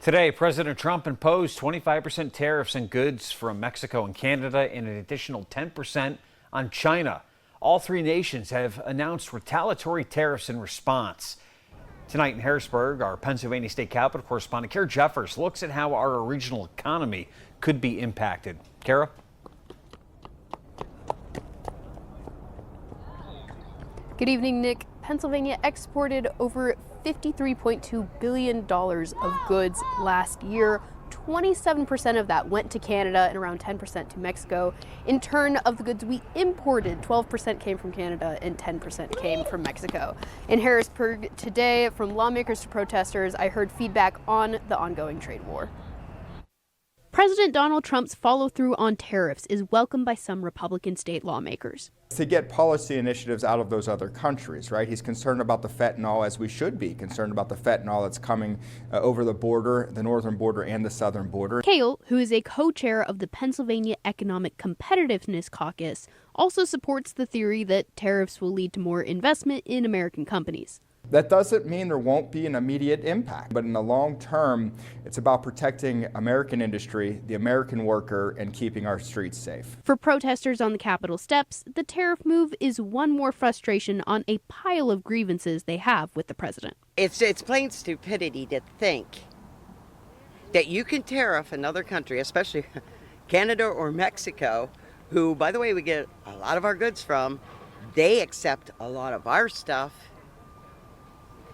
Today, President Trump imposed 25% tariffs on goods from Mexico and Canada and an additional 10% on China. All three nations have announced retaliatory tariffs in response. Tonight in Harrisburg, our Pennsylvania state capitol correspondent Kara Jeffers looks at how our regional economy could be impacted. Kara? Good evening, Nick. Pennsylvania exported over $53.2 billion of goods last year. 27% of that went to Canada and around 10% to Mexico. In turn, of the goods we imported, 12% came from Canada and 10% came from Mexico. In Harrisburg today, from lawmakers to protesters, I heard feedback on the ongoing trade war. President Donald Trump's follow-through on tariffs is welcomed by some Republican state lawmakers. To get policy initiatives out of those other countries, right? He's concerned about the fentanyl, as we should be concerned about the fentanyl that's coming over the border, the northern border and the southern border. Kale, who is a co-chair of the Pennsylvania Economic Competitiveness Caucus, also supports the theory that tariffs will lead to more investment in American companies. That doesn't mean there won't be an immediate impact, but in the long term, it's about protecting American industry, the American worker, and keeping our streets safe. For protesters on the Capitol steps, the tariff move is one more frustration on a pile of grievances they have with the president. It's plain stupidity to think that you can tariff another country, especially Canada or Mexico, who, by the way, we get a lot of our goods from. They accept a lot of our stuff.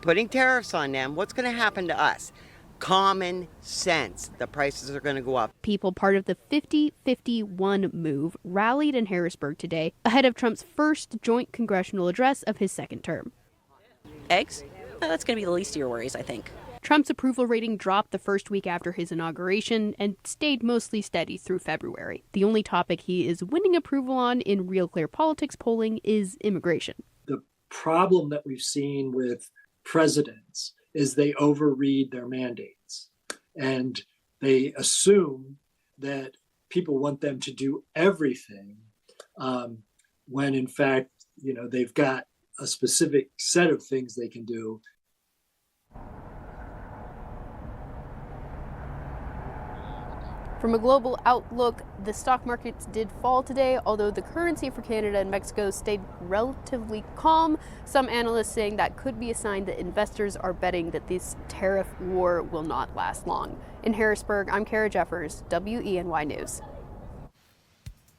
Putting tariffs on them, what's going to happen to us? Common sense. The prices are going to go up. People part of the 50-51 move rallied in Harrisburg today ahead of Trump's first joint congressional address of his second term. Eggs? That's going to be the least of your worries, I think. Trump's approval rating dropped the first week after his inauguration and stayed mostly steady through February. The only topic he is winning approval on in Real Clear Politics polling is immigration. The problem that we've seen with presidents is they overread their mandates and they assume that people want them to do everything when in fact, they've got a specific set of things they can do. From a global outlook, the stock markets did fall today, although the currency for Canada and Mexico stayed relatively calm. Some analysts saying that could be a sign that investors are betting that this tariff war will not last long. In Harrisburg, I'm Kara Jeffers, WENY News.